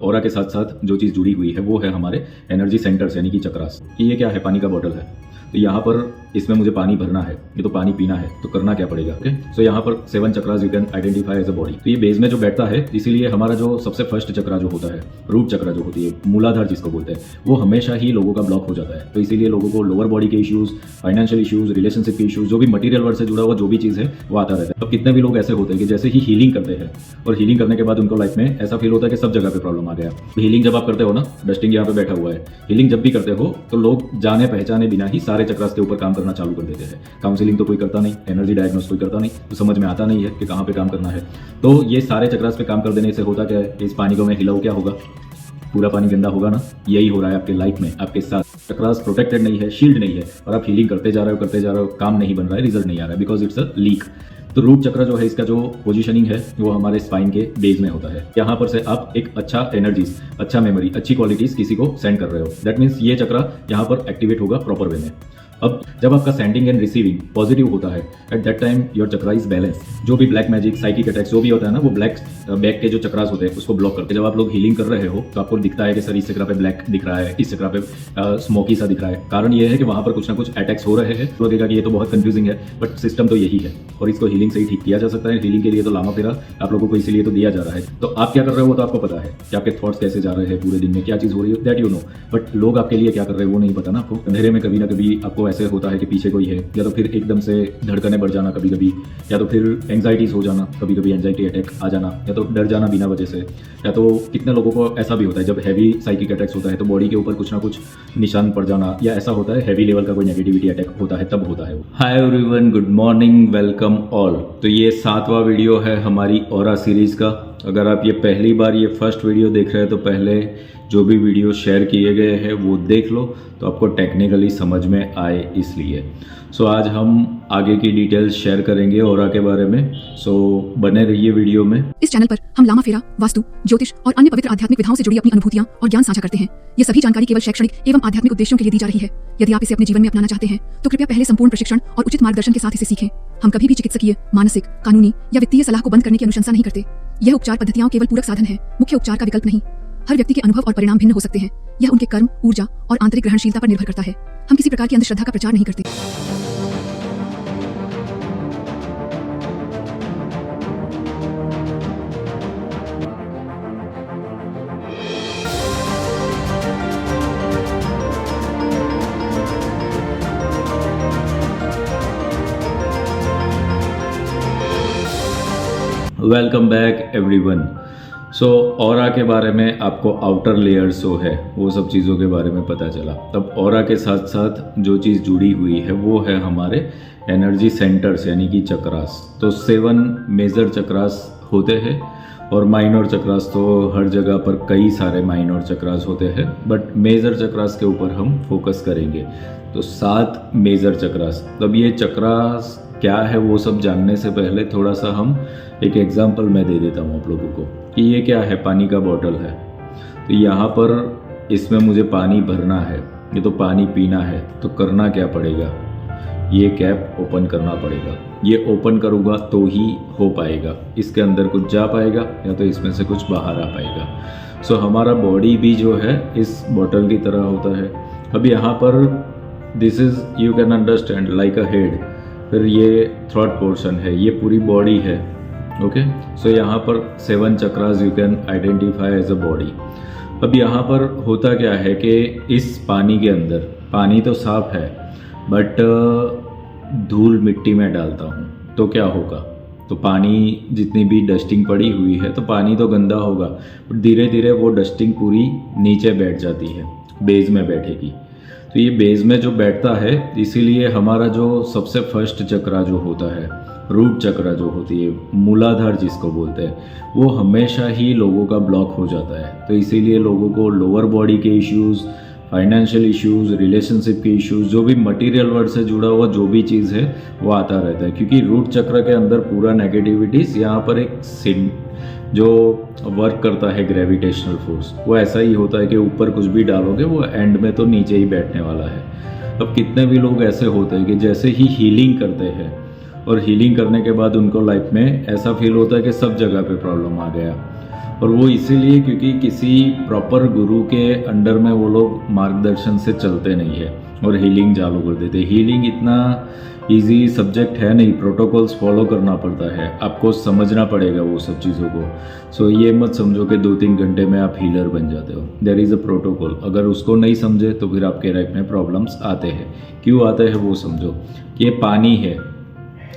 Aura के साथ साथ जो चीज़ जुड़ी हुई है वो है हमारे एनर्जी सेंटर्स यानी कि चक्रास। कि ये क्या है, पानी का बॉटल है, तो यहाँ पर इसमें मुझे पानी भरना है, ये तो पानी पीना है, तो करना क्या पड़ेगा। ओके, सो यहाँ पर 7 chakras you can identify as a body. तो ये बेस में जो बैठता है, इसीलिए हमारा जो सबसे फर्स्ट चक्रा जो होता है, रूट चक्रा जो होती है, मूलाधार जिसको बोलते हैं, वो हमेशा ही लोगों का ब्लॉक हो जाता है। तो इसीलिए लोगों को लोअर बॉडी के इश्यूज, फाइनेंशियल इश्यूज, रिलेशनशिप के इश्यूज, जो भी मटीरियल वर्ल्ड से जुड़ा हुआ जो भी चीज़ है वो आता रहता है। अब कितने भी लोग ऐसे होते हैं कि जैसे ही हीलिंग करते हैं और हीलिंग करने के बाद उनको लाइफ में ऐसा फील होता है कि सब जगह पे प्रॉब्लम आ गया। हीलिंग जब आप करते हो ना, डस्टिंग यहाँ पे बैठा हुआ है, हीलिंग जब भी करते हो तो लोग जाने पहचाने बिना ही सारे चक्रास के ऊपर काम करना चालू कर देते हैं। काउंसलिंग तो कोई करता नहीं, एनर्जी डायग्नोस कोई करता नहीं, तो समझ में आता नहीं है कि कहाँ पे काम करना है। तो ये सारे चक्रास पे काम कर देने से होता क्या है, इस पानी को मैं हिलाऊं क्या होगा, पूरा पानी गंदा होगा ना। यही हो रहा है आपके लाइफ में, आपके साथ। चक्रास प्रोटेक्टेड नहीं है, शील्ड नहीं है, और आप हीलिंग करते जा रहे हो, काम नहीं बन रहा है, रिजल्ट नहीं आ रहा है, बिकॉज इट्स अ लीक। तो रूट चक्र जो है, इसका जो पोजीशनिंग है वो हमारे स्पाइन के बेस में होता है। यहाँ पर से आप एक अच्छा एनर्जीज, अच्छा मेमोरी, अच्छी क्वालिटीज किसी को सेंड कर रहे हो। दैट मीन्स ये चक्र यहाँ पर एक्टिवेट होगा प्रॉपर वे में। अब जब आपका सेंडिंग एंड रिसीविंग पॉजिटिव होता है, at that time your chakra is balance. जो भी ब्लैक मैजिक, साइकिक अटैक्स जो भी होता है ना, वो ब्लैक बैक के जो चक्रास होते हैं उसको ब्लॉक करते हैं। जब आप लोग हीलिंग कर रहे हो तो आपको दिखता है कि सर इस चक्रा पे ब्लैक दिख रहा है, इस चक्रा पे स्मोकी सा दिख रहा है। कारण ये है कि वहाँ पर कुछ ना कुछ अटैक्स हो रहे हैं। तो लगेगा कि ये तो बहुत कंफ्यूजिंग है, बट सिस्टम तो यही है और इसको हीलिंग से ही ठीक किया जा सकता है। हीलिंग के लिए तो लामा फेरा आप लोगों को इसीलिए तो दिया जा रहा है। तो आप क्या कर रहे हो वो तो आपको पता है कि आपके थॉट्स कैसे जा रहे हैं, पूरे दिन में क्या चीज़ हो रही है, दैट यू नो। बट लोग आपके लिए क्या कर रहे हैं वो नहीं पता ना आपको। अंधेरे में कभी ना कभी आपको ऐसे होता है कि पीछे कोई है, या तो फिर एकदम से धड़कने बढ़ जाना कभी कभी, या तो फिर एंजाइटीज हो जाना, कभी कभी एंजाइटी अटैक आ जाना, या तो डर जाना बिना वजह से। या तो कितने लोगों को ऐसा भी होता है जब हैवी साइकिक अटैक्स होता है तो बॉडी के ऊपर कुछ ना कुछ निशान पड़ जाना, या ऐसा होता है हैवी लेवल का कोई नेगेटिविटी अटैक होता है, तब होता है वो। Hi everyone, good morning, welcome all. तो ये 7वां वीडियो है हमारी ऑरा सीरीज का। अगर आप ये पहली बार ये फर्स्ट वीडियो देख रहे हैं तो पहले जो भी वीडियो शेयर किए गए हैं वो देख लो, तो आपको टेक्निकली समझ में आए इसलिए। सो आज हम आगे की डिटेल्स शेयर करेंगे ऑरा के बारे में, सो बने रहिए वीडियो में। इस चैनल पर हम लामा फेरा, वास्तु, ज्योतिष और अन्य पवित्र आध्यात्मिक विधाओं से जुड़ी अपनी अनुभूतियां और ज्ञान साझा करते हैं। ये सभी जानकारी केवल शैक्षणिक एवं आध्यात्मिक उद्देश्यों के लिए दी जा रही है। यदि आप इसे अपने जीवन में अपनाना चाहते हैं तो कृपया पहले संपूर्ण प्रशिक्षण और उचित मार्गदर्शन के साथ इसे सीखें। हम कभी भी चिकित्सकीय, मानसिक, कानूनी या वित्तीय सलाह को बंद करने की अनुशंसा नहीं करते। यह उपचार पद्धतियां केवल पूरक साधन है, मुख्य उपचार का विकल्प नहीं। हर व्यक्ति के अनुभव और परिणाम भिन्न हो सकते हैं। यह उनके कर्म, ऊर्जा और आंतरिक ग्रहणशीलता पर निर्भर करता है। हम किसी प्रकार की अंधश्रद्धा का प्रचार नहीं करते। Welcome back everyone. So aura के बारे में आपको आउटर लेयर्स जो है वो सब चीज़ों के बारे में पता चला। तब ऑरा के साथ साथ जो चीज़ जुड़ी हुई है वो है हमारे एनर्जी सेंटर्स यानी कि चक्रास। तो 7 मेजर चक्रास होते हैं और माइनर चक्रास तो हर जगह पर कई सारे माइनर चक्रास होते हैं, बट मेजर चक्रास के ऊपर हम फोकस करेंगे। तो 7 मेजर चक्रास। तब ये चक्रास क्या है वो सब जानने से पहले थोड़ा सा हम एक एग्जांपल मैं दे देता हूँ आप लोगों को कि ये क्या है, पानी का बॉटल है। तो यहाँ पर इसमें मुझे पानी भरना है, ये तो पानी पीना है, तो करना क्या पड़ेगा, ये कैप ओपन करना पड़ेगा। ये ओपन करूँगा तो ही हो पाएगा, इसके अंदर कुछ जा पाएगा या तो इसमें से कुछ बाहर आ पाएगा। सो हमारा बॉडी भी जो है इस बॉटल की तरह होता है। अब यहाँ पर this is, you can understand, like a head. फिर ये थ्रॉट पोर्शन है, ये पूरी बॉडी है। ओके, सो यहाँ पर 7 chakras you can identify as a body. अब यहाँ पर होता क्या है कि इस पानी के अंदर, पानी तो साफ है बट धूल मिट्टी में डालता हूँ तो क्या होगा, तो पानी जितनी भी डस्टिंग पड़ी हुई है तो पानी तो गंदा होगा, बट धीरे धीरे वो डस्टिंग पूरी नीचे बैठ जाती है, बेस में बैठेगी। तो ये बेस में जो बैठता है, इसीलिए हमारा जो सबसे फर्स्ट चक्रा जो होता है, रूट चक्रा जो होती है, मूलाधार जिसको बोलते हैं, वो हमेशा ही लोगों का ब्लॉक हो जाता है। तो इसीलिए लोगों को लोअर बॉडी के इश्यूज़, फाइनेंशियल इश्यूज़, रिलेशनशिप के इश्यूज़, जो भी मटेरियल वर्ल्ड से जुड़ा हुआ जो भी चीज़ है वो आता रहता है। क्योंकि रूट चक्र के अंदर पूरा नेगेटिविटीज़, यहाँ पर एक जो वर्क करता है ग्रेविटेशनल फोर्स, वो ऐसा ही होता है कि ऊपर कुछ भी डालोगे वो एंड में तो नीचे ही बैठने वाला है। अब कितने भी लोग ऐसे होते हैं कि जैसे ही हीलिंग करते हैं और हीलिंग करने के बाद उनको लाइफ में ऐसा फील होता है कि सब जगह पे प्रॉब्लम आ गया। और वो इसीलिए क्योंकि किसी प्रॉपर गुरु के अंडर में वो लोग मार्गदर्शन से चलते नहीं है और हीलिंग चालू कर देते। हीलिंग इतना इजी सब्जेक्ट है नहीं, प्रोटोकॉल्स फॉलो करना पड़ता है, आपको समझना पड़ेगा वो सब चीज़ों को। सो ये मत समझो कि 2-3 घंटे में आप हीलर बन जाते हो। देयर इज़ अ प्रोटोकॉल, अगर उसको नहीं समझे तो फिर आपके लाइफ में प्रॉब्लम्स आते हैं। क्यों आते हैं वो समझो कि ये पानी है।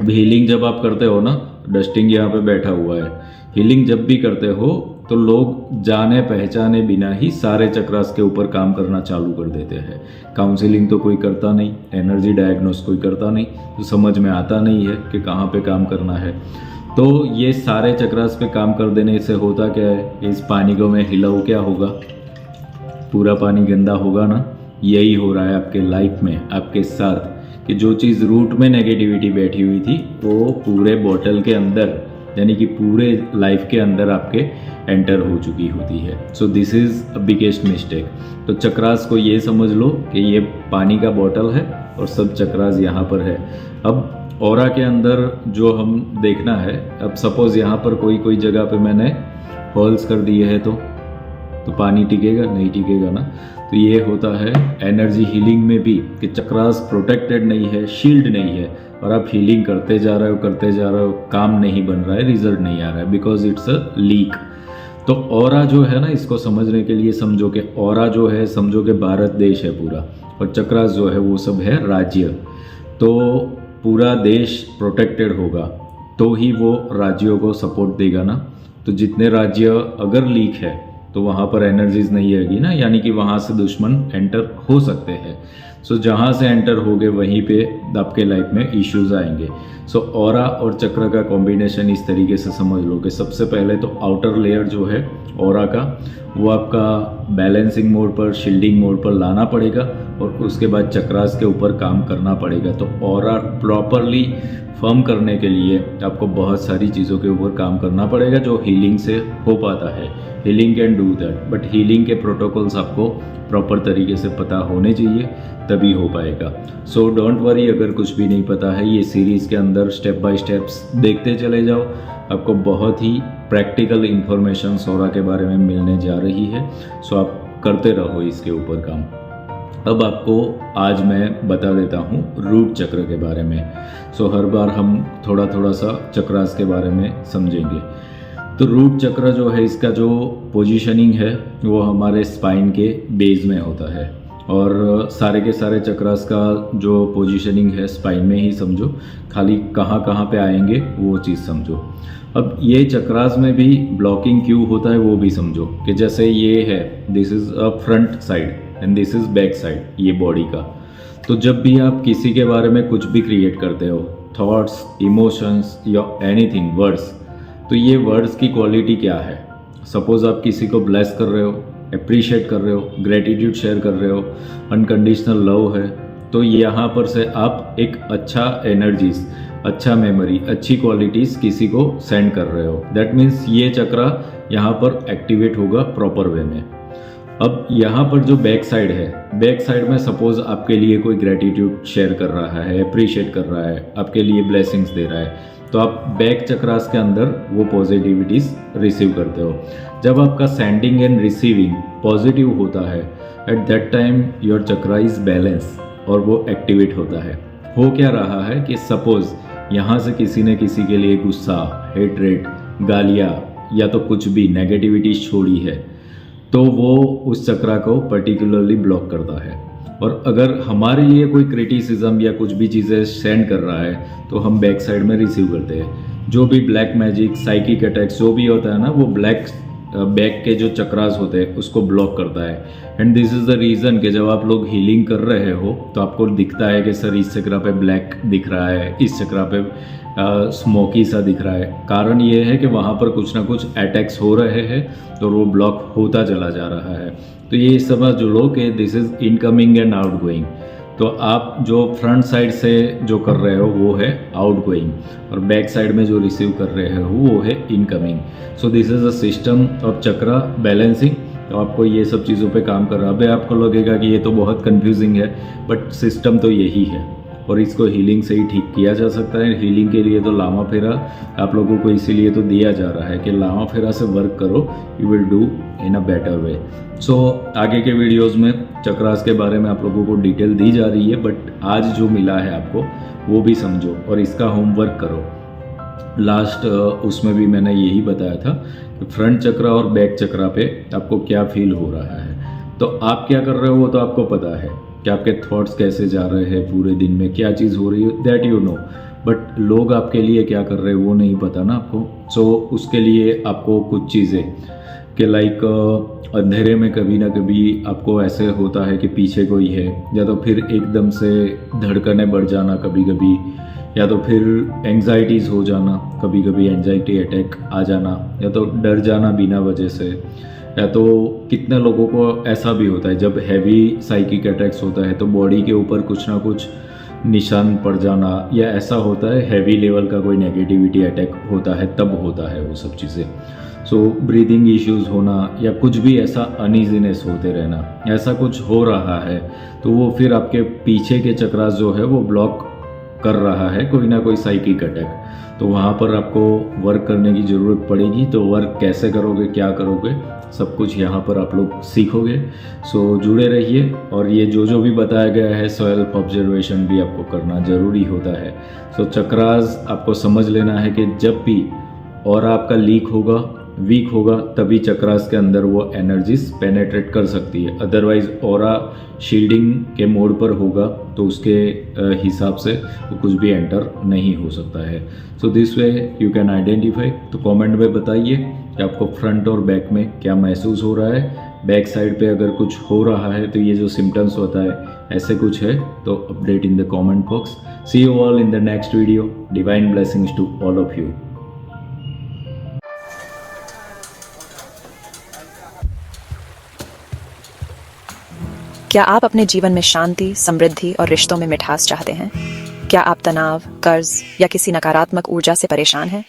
अब हीलिंग जब आप करते हो ना, डस्टिंग यहाँ पे बैठा हुआ है, हीलिंग जब भी करते हो तो लोग जाने पहचाने बिना ही सारे चक्रास के ऊपर काम करना चालू कर देते हैं। काउंसलिंग तो कोई करता नहीं, एनर्जी डायग्नोस कोई करता नहीं, तो समझ में आता नहीं है कि कहाँ पे काम करना है। तो ये सारे चक्रास पे काम कर देने से होता क्या है, इस पानी को मैं हिलाऊँ क्या होगा, पूरा पानी गंदा होगा ना। यही हो रहा है आपके लाइफ में आपके साथ कि जो चीज़ रूट में नेगेटिविटी बैठी हुई थी वो पूरे बॉटल के अंदर, यानी कि पूरे लाइफ के अंदर आपके एंटर हो चुकी होती है। So this is a biggest mistake. तो चक्रास को ये समझ लो कि ये पानी का बॉटल है और सब चक्रास यहाँ पर है। अब ऑरा के अंदर जो हम देखना है, अब सपोज यहाँ पर कोई जगह पे मैंने होल्स कर दिए हैं तो पानी टिकेगा नहीं, टिकेगा ना। तो ये होता है एनर्जी हीलिंग में भी कि चक्रास प्रोटेक्टेड नहीं है, शील्ड नहीं है, और आप हीलिंग करते जा रहे हो, काम नहीं बन रहा है, रिजल्ट नहीं आ रहा है, बिकॉज इट्स अ लीक। तो ऑरा जो है ना, इसको समझने के लिए समझो कि ऑरा जो है, समझो कि भारत देश है पूरा, और चक्रास जो है वो सब है राज्य। तो पूरा देश प्रोटेक्टेड होगा तो ही वो राज्यों को सपोर्ट देगा ना। तो जितने राज्य अगर लीक है तो वहाँ पर एनर्जीज नहीं रहेगी ना, यानी कि वहाँ से दुश्मन एंटर हो सकते हैं। सो जहाँ से एंटर हो गए वहीं पे आपके लाइफ में इश्यूज आएंगे। सो ऑरा और चक्र का कॉम्बिनेशन इस तरीके से समझ लो कि सबसे पहले तो आउटर लेयर जो है ऑरा का, वो आपका बैलेंसिंग मोड पर, शील्डिंग मोड पर लाना पड़ेगा, और उसके बाद चक्रास के ऊपर काम करना पड़ेगा। तो ऑरा प्रॉपरली फर्म करने के लिए आपको बहुत सारी चीज़ों के ऊपर काम करना पड़ेगा जो हीलिंग से हो पाता है। Healing can do that, but healing के प्रोटोकॉल्स आपको प्रॉपर तरीके से पता होने चाहिए, तभी हो पाएगा। सो डोंट वरी अगर कुछ भी नहीं पता है, ये सीरीज़ के अंदर स्टेप बाय स्टेप्स देखते चले जाओ, आपको बहुत ही प्रैक्टिकल इन्फॉर्मेशन ऑरा के बारे में मिलने जा रही है। सो आप करते रहो इसके ऊपर काम। अब आपको आज मैं बता देता हूँ रूट चक्र के बारे में। सो हर बार हम थोड़ा सा चक्रास के बारे में समझेंगे। तो रूट चक्र जो है, इसका जो पोजीशनिंग है वो हमारे स्पाइन के बेस में होता है, और सारे के सारे चक्रास का जो पोजीशनिंग है स्पाइन में ही समझो, खाली कहाँ पे आएंगे वो चीज़ समझो। अब ये चक्रास में भी ब्लॉकिंग क्यों होता है वो भी समझो, कि जैसे ये है, this is a front side and this is back side, ये बॉडी का। तो जब भी आप किसी के बारे में कुछ भी क्रिएट करते हो, थॉट्स, इमोशंस या एनीथिंग, वर्ड्स, तो ये वर्ड्स की क्वालिटी क्या है। सपोज आप किसी को ब्लेस कर रहे हो, अप्रिशिएट कर रहे हो, ग्रेटिट्यूड शेयर कर रहे हो, अनकंडीशनल लव है, तो यहाँ पर से आप एक अच्छा एनर्जीज, अच्छा मेमोरी, अच्छी क्वालिटीज़ किसी को सेंड कर रहे हो। दैट मीन्स ये चक्रा यहाँ पर एक्टिवेट होगा प्रॉपर वे में। अब यहाँ पर जो बैक साइड है, बैक साइड में सपोज आपके लिए कोई ग्रेटिट्यूड शेयर कर रहा है, अप्रिशिएट कर रहा है, आपके लिए ब्लेसिंग्स दे रहा है, तो आप बैक चक्रास के अंदर वो पॉजिटिविटीज़ रिसीव करते हो। जब आपका सेंडिंग एंड रिसीविंग पॉजिटिव होता है, at that time your chakra is balance, और वो एक्टिवेट होता है। हो क्या रहा है कि सपोज यहाँ से किसी ने किसी के लिए गुस्सा, हेट्रेट, गालियाँ या तो कुछ भी नेगेटिविटी छोड़ी है, तो वो उस चक्रा को पर्टिकुलरली ब्लॉक करता है। और अगर हमारे लिए कोई क्रिटिसिज्म या कुछ भी चीज़ें सेंड कर रहा है तो हम बैक साइड में रिसीव करते हैं। जो भी ब्लैक मैजिक, साइकिक अटैक्स जो भी होता है ना, वो ब्लैक बैक के जो चक्रास होते हैं उसको ब्लॉक करता है। And this is the reason कि जब आप लोग हीलिंग कर रहे हो तो आपको दिखता है कि सर इस चक्रा पे ब्लैक दिख रहा है, इस चक्रा पे स्मोकी सा दिख रहा है। कारण ये है कि वहाँ पर कुछ ना कुछ अटैक्स हो रहे हैं, तो वो ब्लॉक होता चला जा रहा है। तो ये समझ लो कि this is incoming and out going. तो आप जो फ्रंट साइड से जो कर रहे हो वो है आउट गोइंग, और बैक साइड में जो रिसीव कर रहे हो वो है incoming. So this is a system of chakra balancing. तो आपको ये सब चीज़ों पे काम कर रहा है। अभी आपको लगेगा कि ये तो बहुत कंफ्यूजिंग है, बट सिस्टम तो यही है। और इसको हीलिंग से ही ठीक किया जा सकता है। हीलिंग के लिए तो लामा फेरा आप लोगों को इसीलिए तो दिया जा रहा है कि लामा फेरा से वर्क करो, you will do in a better way. So आगे के वीडियोस में चक्रास के बारे में आप लोगों को डिटेल दी जा रही है, बट आज जो मिला है आपको वो भी समझो और इसका होमवर्क करो। लास्ट उसमें भी मैंने यही बताया था कि फ्रंट चक्रा और बैक चक्रा पे आपको क्या फील हो रहा है, तो आप क्या कर रहे हो वो तो आपको पता है कि आपके थॉट्स कैसे जा रहे हैं, पूरे दिन में क्या चीज़ हो रही है, दैट यू नो, बट लोग आपके लिए क्या कर रहे हैं वो नहीं पता ना आपको। सो उसके लिए आपको कुछ चीज़ें कि लाइक अंधेरे में कभी ना कभी आपको ऐसे होता है कि पीछे कोई है, या तो फिर एकदम से धड़कनें बढ़ जाना कभी कभी, या तो फिर एंग्जाइटीज़ हो जाना, कभी कभी एंग्जाइटी अटैक आ जाना, या तो डर जाना बिना वजह से, या तो कितने लोगों को ऐसा भी होता है जब हैवी साइकिक अटैक्स होता है तो बॉडी के ऊपर कुछ ना कुछ निशान पड़ जाना, या ऐसा होता है हैवी लेवल का कोई नेगेटिविटी अटैक होता है तब होता है वो सब चीज़ें। सो ब्रीदिंग इश्यूज होना या कुछ भी ऐसा अनईजीनेस होते रहना, ऐसा कुछ हो रहा है तो वो फिर आपके पीछे के चक्रास जो है वो ब्लॉक कर रहा है कोई ना कोई साइकिक अटैक, तो वहाँ पर आपको वर्क करने की ज़रूरत पड़ेगी। तो वर्क कैसे करोगे, क्या करोगे, सब कुछ यहाँ पर आप लोग सीखोगे। सो जुड़े रहिए, और ये जो भी बताया गया है सेल्फ ऑब्जर्वेशन भी आपको करना ज़रूरी होता है। सो चक्रास आपको समझ लेना है कि जब भी और आपका लीक होगा, वीक होगा, तभी चक्रास के अंदर वो एनर्जीज पेनेट्रेट कर सकती है। अदरवाइज ऑरा शील्डिंग के मोड पर होगा तो उसके हिसाब से वो कुछ भी एंटर नहीं हो सकता है। So this way you can identify. तो कमेंट में बताइए कि आपको फ्रंट और बैक में क्या महसूस हो रहा है। बैक साइड पे अगर कुछ हो रहा है तो ये जो सिम्टम्स होता है ऐसे कुछ है तो update in the comment box. See you all in the next video. Divine blessings to all of you. क्या आप अपने जीवन में शांति, समृद्धि और रिश्तों में मिठास चाहते हैं? क्या आप तनाव, कर्ज या किसी नकारात्मक ऊर्जा से परेशान हैं?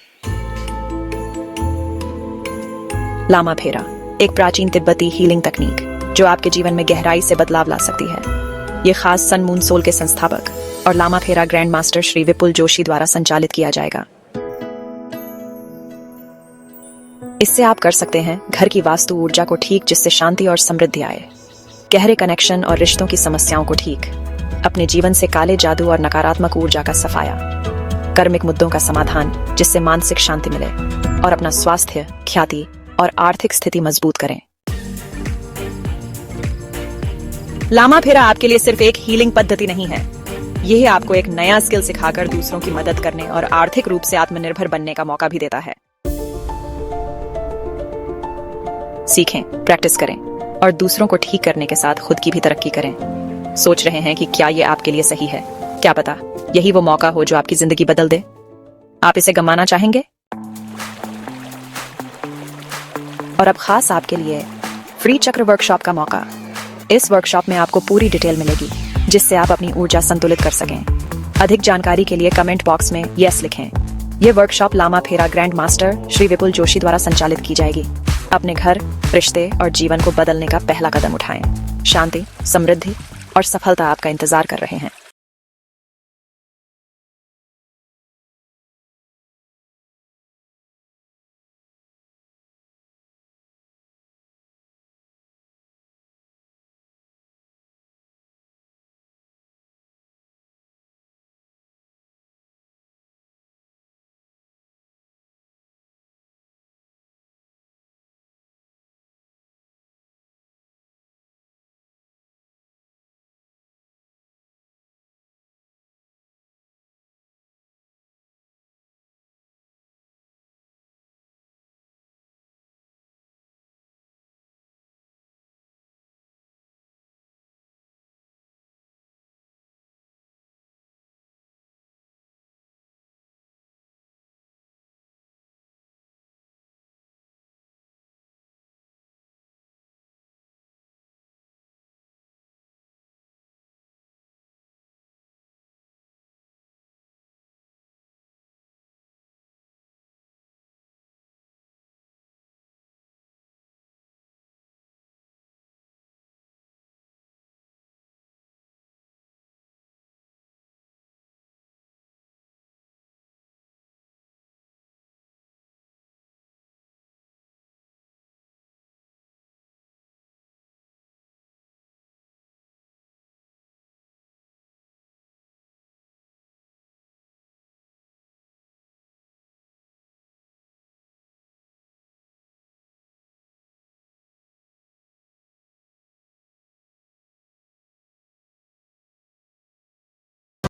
लामा फेरा एक प्राचीन तिब्बती हीलिंग तकनीक जो आपके जीवन में गहराई से बदलाव ला सकती है। ये खास सन मून सोल के संस्थापक और लामा फेरा ग्रैंड मास्टर श्री विपुल जोशी द्वारा संचालित किया जाएगा। इससे आप कर सकते हैं घर की वास्तु ऊर्जा को ठीक, जिससे शांति और समृद्धि आए, गहरे कनेक्शन और रिश्तों की समस्याओं को ठीक, अपने जीवन से काले जादू और नकारात्मक ऊर्जा का सफाया, कर्मिक मुद्दों का समाधान जिससे मानसिक शांति मिले, और अपना स्वास्थ्य, ख्याति और आर्थिक स्थिति मजबूत करें। लामा फेरा आपके लिए सिर्फ एक हीलिंग पद्धति नहीं है, यह आपको एक नया स्किल सिखाकर दूसरों की मदद करने और आर्थिक रूप से आत्मनिर्भर बनने का मौका भी देता है। सीखें, प्रैक्टिस करें और दूसरों को ठीक करने के साथ खुद की भी तरक्की करें। सोच रहे हैं कि क्या ये आपके लिए सही है? क्या पता यही वो मौका हो जो आपकी जिंदगी बदल दे। आप इसे गंवाना चाहेंगे? और अब खास आपके लिए फ्री चक्र वर्कशॉप का मौका। इस वर्कशॉप में आपको पूरी डिटेल मिलेगी जिससे आप अपनी ऊर्जा संतुलित कर सकें। अधिक जानकारी के लिए कमेंट बॉक्स में यस लिखें। यह वर्कशॉप लामा फेरा ग्रैंड मास्टर श्री विपुल जोशी द्वारा संचालित की जाएगी। अपने घर, रिश्ते और जीवन को बदलने का पहला कदम उठाएं। शांति, समृद्धि और सफलता आपका इंतजार कर रहे हैं।